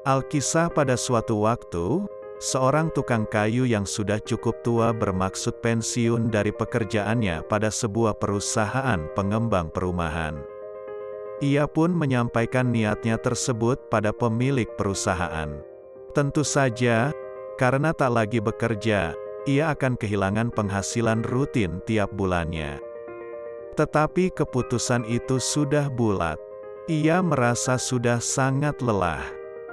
Alkisah pada suatu waktu, seorang tukang kayu yang sudah cukup tua bermaksud pensiun dari pekerjaannya pada sebuah perusahaan pengembang perumahan. Ia pun menyampaikan niatnya tersebut pada pemilik perusahaan. Tentu saja, karena tak lagi bekerja, ia akan kehilangan penghasilan rutin tiap bulannya. Tetapi keputusan itu sudah bulat. Ia merasa sudah sangat lelah.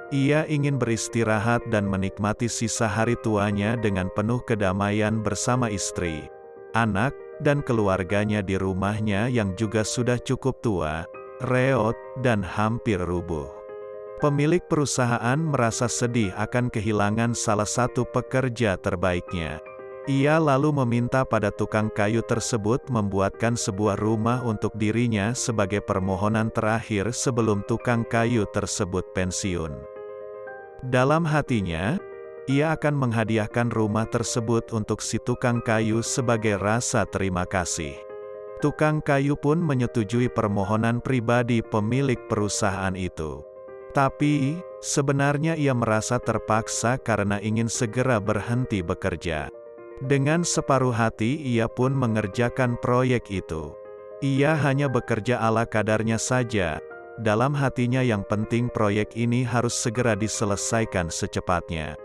Ia ingin beristirahat dan menikmati sisa hari tuanya dengan penuh kedamaian bersama istri, anak, dan keluarganya di rumahnya yang juga sudah cukup tua, reot, dan hampir rubuh. Pemilik perusahaan merasa sedih akan kehilangan salah satu pekerja terbaiknya. Ia lalu meminta pada tukang kayu tersebut membuatkan sebuah rumah untuk dirinya sebagai permohonan terakhir sebelum tukang kayu tersebut pensiun. Dalam hatinya, ia akan menghadiahkan rumah tersebut untuk si tukang kayu sebagai rasa terima kasih. Tukang kayu pun menyetujui permohonan pribadi pemilik perusahaan itu. Tapi, sebenarnya ia merasa terpaksa karena ingin segera berhenti bekerja. Dengan separuh hati ia pun mengerjakan proyek itu. Ia hanya bekerja ala kadarnya saja. Dalam hatinya yang penting proyek ini harus segera diselesaikan secepatnya.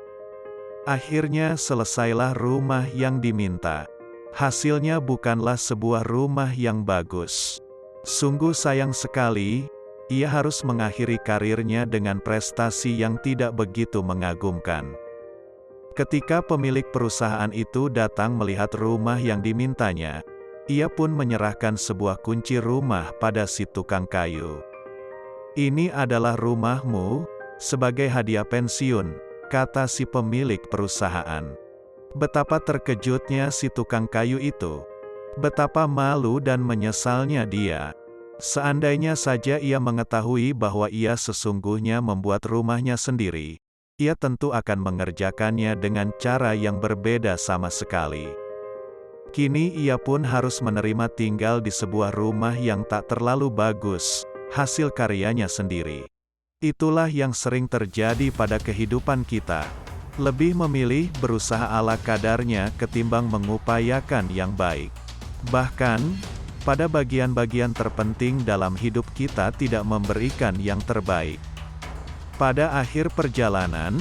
Akhirnya selesailah rumah yang diminta. Hasilnya bukanlah sebuah rumah yang bagus. Sungguh sayang sekali, ia harus mengakhiri karirnya dengan prestasi yang tidak begitu mengagumkan. Ketika pemilik perusahaan itu datang melihat rumah yang dimintanya, ia pun menyerahkan sebuah kunci rumah pada si tukang kayu. "Ini adalah rumahmu, sebagai hadiah pensiun," kata si pemilik perusahaan. Betapa terkejutnya si tukang kayu itu. Betapa malu dan menyesalnya dia. Seandainya saja ia mengetahui bahwa ia sesungguhnya membuat rumahnya sendiri, ia tentu akan mengerjakannya dengan cara yang berbeda sama sekali. Kini ia pun harus menerima tinggal di sebuah rumah yang tak terlalu bagus, hasil karyanya sendiri. Itulah yang sering terjadi pada kehidupan kita. Lebih memilih berusaha ala kadarnya ketimbang mengupayakan yang baik. Bahkan, pada bagian-bagian terpenting dalam hidup kita tidak memberikan yang terbaik. Pada akhir perjalanan,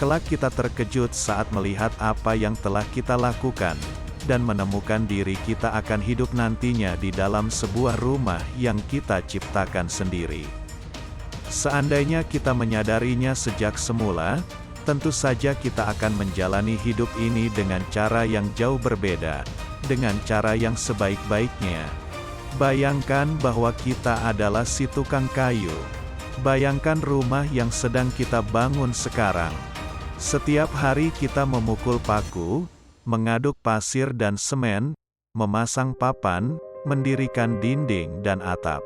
kelak kita terkejut saat melihat apa yang telah kita lakukan, dan menemukan diri kita akan hidup nantinya di dalam sebuah rumah yang kita ciptakan sendiri. Seandainya kita menyadarinya sejak semula, tentu saja kita akan menjalani hidup ini dengan cara yang jauh berbeda, dengan cara yang sebaik-baiknya. Bayangkan bahwa kita adalah si tukang kayu. Bayangkan rumah yang sedang kita bangun sekarang. Setiap hari kita memukul paku, mengaduk pasir dan semen, memasang papan, mendirikan dinding dan atap.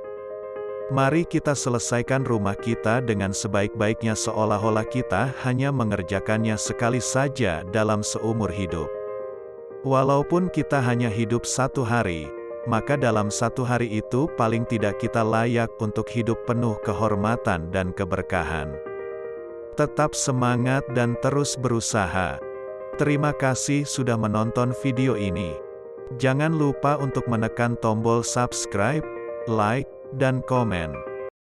Mari kita selesaikan rumah kita dengan sebaik-baiknya seolah-olah kita hanya mengerjakannya sekali saja dalam seumur hidup. Walaupun kita hanya hidup satu hari, maka dalam satu hari itu paling tidak kita layak untuk hidup penuh kehormatan dan keberkahan. Tetap semangat dan terus berusaha. Terima kasih sudah menonton video ini. Jangan lupa untuk menekan tombol subscribe, like, dan komen.